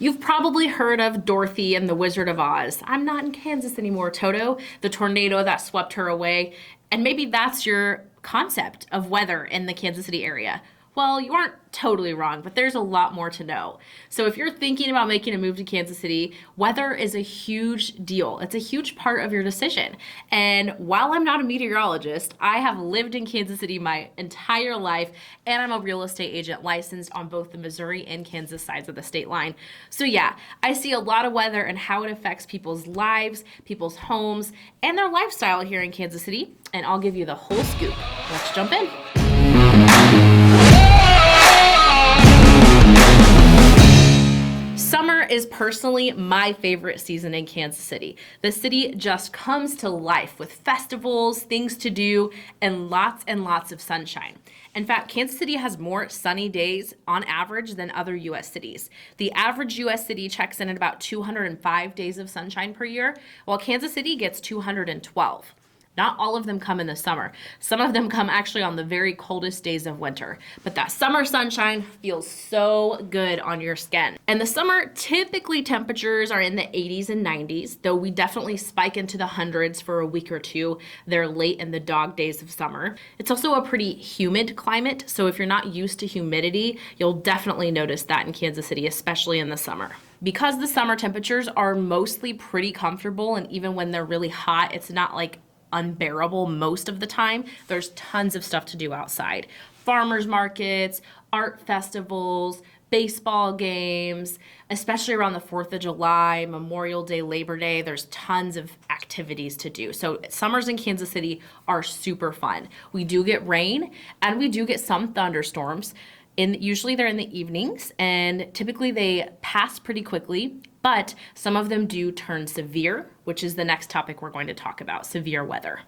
You've probably heard of Dorothy and the Wizard of Oz. I'm not in Kansas anymore, Toto, the tornado that swept her away. And maybe that's your concept of weather in the Kansas City area. Well, you aren't totally wrong, but there's a lot more to know. So if you're thinking about making a move to Kansas City, weather is a huge deal. It's a huge part of your decision. And while I'm not a meteorologist, I have lived in Kansas City my entire life, and I'm a real estate agent licensed on both the Missouri and Kansas sides of the state line. So yeah, I see a lot of weather and how it affects people's lives, people's homes, and their lifestyle here in Kansas City. And I'll give you the whole scoop. Let's jump in. Summer is personally my favorite season in Kansas City. The city just comes to life with festivals, things to do, and lots of sunshine. In fact, Kansas City has more sunny days on average than other U.S. cities. The average U.S. city checks in at about 205 days of sunshine per year, while Kansas City gets 212. Not all of them come in the summer. Some of them come actually on the very coldest days of winter. But that summer sunshine feels so good on your skin. And the summer, typically temperatures are in the 80s and 90s, though we definitely spike into the hundreds for a week or two. They're late in the dog days of summer. It's also a pretty humid climate, so if you're not used to humidity, you'll definitely notice that in Kansas City, especially in the summer. Because the summer temperatures are mostly pretty comfortable, and even when they're really hot, it's not like unbearable most of the time. There's tons of stuff to do outside. Farmers markets, art festivals, baseball games, especially around the 4th of July, Memorial Day, Labor Day, there's tons of activities to do. So summers in Kansas City are super fun. We do get rain and we do get some thunderstorms. Usually they're in the evenings, and typically they pass pretty quickly, but some of them do turn severe, which is the next topic we're going to talk about, severe weather.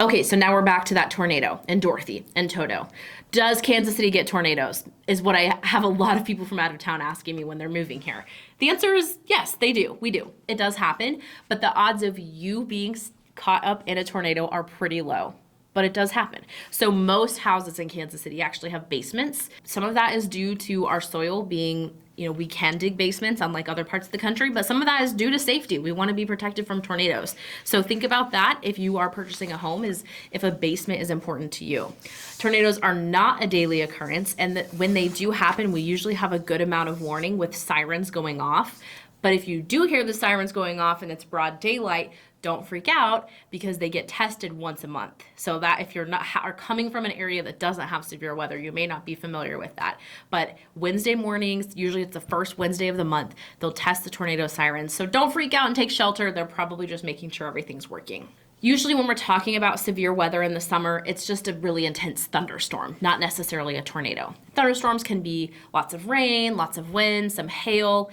Okay, so now we're back to that tornado and Dorothy and Toto. Does Kansas City get tornadoes? Is what I have a lot of people from out of town asking me when they're moving here. The answer is yes, they do. We do. It does happen, but the odds of you being caught up in a tornado are pretty low. But it does happen. So most houses in Kansas City actually have basements. Some of that is due to our soil being, we can dig basements unlike other parts of the country, but some of that is due to safety. We want to be protected from tornadoes. So think about that if you are purchasing a home, is if a basement is important to you. Tornadoes are not a daily occurrence, and when they do happen, we usually have a good amount of warning with sirens going off. But if you do hear the sirens going off and it's broad daylight, don't freak out because they get tested once a month. So that if you're not are coming from an area that doesn't have severe weather, you may not be familiar with that. But Wednesday mornings, usually it's the first Wednesday of the month, they'll test the tornado sirens. So don't freak out and take shelter. They're probably just making sure everything's working. Usually when we're talking about severe weather in the summer, it's just a really intense thunderstorm, not necessarily a tornado. Thunderstorms can be lots of rain, lots of wind, some hail,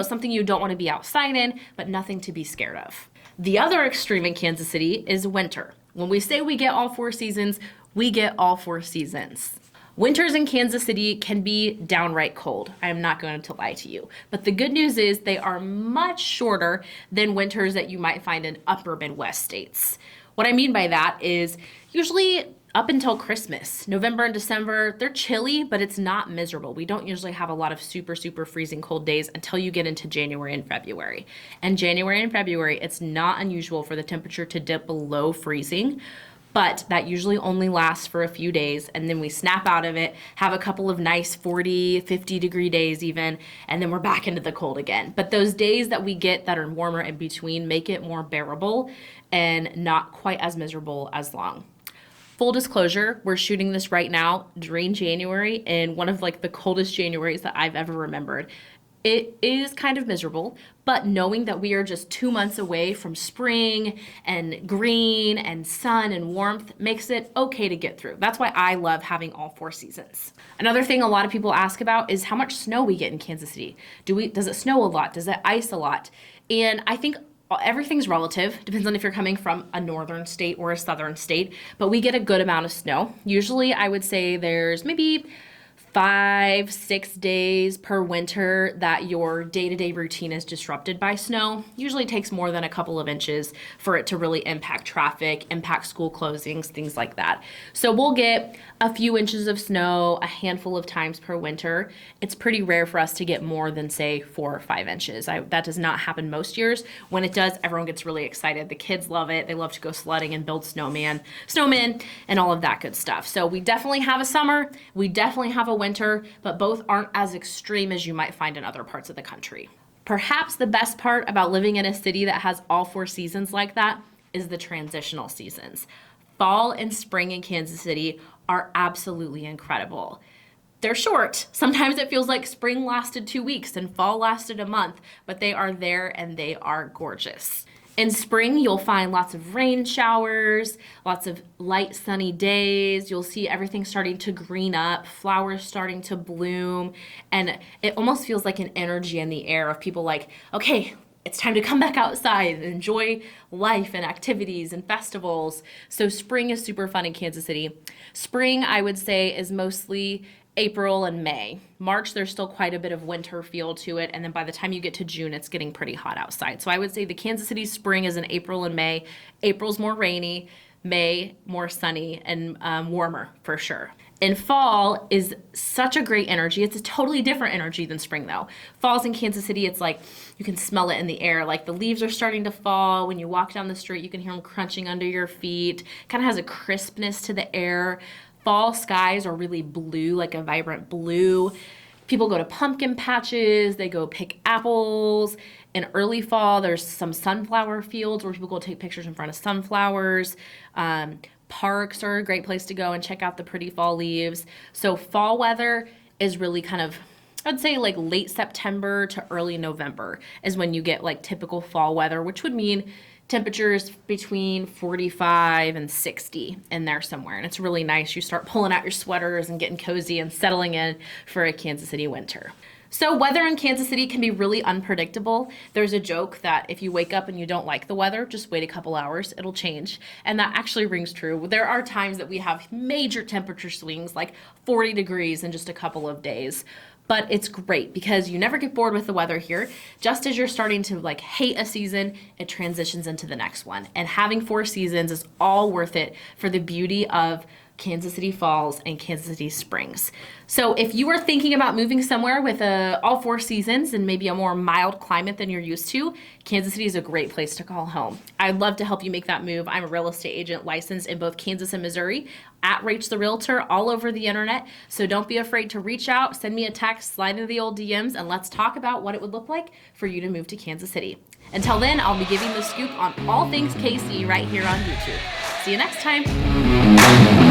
something you don't want to be outside in, but nothing to be scared of. The other extreme in Kansas City is winter. When we say we get all 4 seasons, we get all 4 seasons. Winters in Kansas City can be downright cold. I am not going to lie to you. But the good news is they are much shorter than winters that you might find in upper Midwest states. What I mean by that is usually up until Christmas, November and December, they're chilly, but it's not miserable. We don't usually have a lot of super freezing cold days until you get into January and February. And January and February, it's not unusual for the temperature to dip below freezing, but that usually only lasts for a few days, and then we snap out of it, have a couple of nice 40, 50 degree days even, and then we're back into the cold again. But those days that we get that are warmer in between make it more bearable and not quite as miserable as long. Full disclosure, we're shooting this right now during January, in one of the coldest Januaries that I've ever remembered. It is kind of miserable, but knowing that we are just 2 months away from spring and green and sun and warmth makes it okay to get through. That's why I love having all 4 seasons. Another thing a lot of people ask about is how much snow we get in Kansas City. Does it snow a lot? Does it ice a lot? And I think everything's relative. Depends on if you're coming from a northern state or a southern state, but we get a good amount of snow. Usually I would say there's maybe 5-6 days per winter that your day-to-day routine is disrupted by snow. Usually takes more than a couple of inches for it to really impact traffic, impact school closings, things like that. So we'll get a few inches of snow a handful of times per winter. It's pretty rare for us to get more than, say, 4 or 5 inches. That does not happen most years. When it does, everyone gets really excited. The kids love it. They love to go sledding and build snowmen, and all of that good stuff. So we definitely have a summer. We definitely have a winter, but both aren't as extreme as you might find in other parts of the country. Perhaps the best part about living in a city that has all 4 seasons like that is the transitional seasons. Fall and spring in Kansas City are absolutely incredible. They're short. Sometimes it feels like spring lasted 2 weeks and fall lasted a month, but they are there and they are gorgeous. In spring, you'll find lots of rain showers, lots of light sunny days. You'll see everything starting to green up, flowers starting to bloom, and it almost feels like an energy in the air of people like, okay, it's time to come back outside and enjoy life and activities and festivals. So spring is super fun in Kansas City. Spring, I would say, is mostly April and May. March, there's still quite a bit of winter feel to it. And then by the time you get to June, it's getting pretty hot outside. So I would say the Kansas City spring is in April and May. April's more rainy, May more sunny and warmer for sure. And fall is such a great energy. It's a totally different energy than spring though. Fall's in Kansas City, it's like you can smell it in the air. Like the leaves are starting to fall. When you walk down the street, you can hear them crunching under your feet. Kind of has a crispness to the air. Fall skies are really blue, like a vibrant blue. People go to pumpkin patches, they go pick apples. In early fall, there's some sunflower fields where people go take pictures in front of sunflowers. Parks are a great place to go and check out the pretty fall leaves. So fall weather is really kind of, I'd say like late September to early November is when you get like typical fall weather, which would mean temperatures between 45 and 60 in there somewhere. And it's really nice. You start pulling out your sweaters and getting cozy and settling in for a Kansas City winter. So weather in Kansas City can be really unpredictable. There's a joke that if you wake up and you don't like the weather, just wait a couple hours, it'll change. And that actually rings true. There are times that we have major temperature swings, like 40 degrees in just a couple of days. But it's great because you never get bored with the weather here. Just as you're starting to like hate a season, it transitions into the next one. And having 4 seasons is all worth it for the beauty of Kansas City falls and Kansas City springs. So if you are thinking about moving somewhere with all 4 seasons and maybe a more mild climate than you're used to, Kansas City is a great place to call home. I'd love to help you make that move. I'm a real estate agent licensed in both Kansas and Missouri at Rach the Realtor all over the internet. So don't be afraid to reach out, send me a text, slide into the old DMs, and let's talk about what it would look like for you to move to Kansas City. Until then, I'll be giving the scoop on all things KC right here on YouTube. See you next time.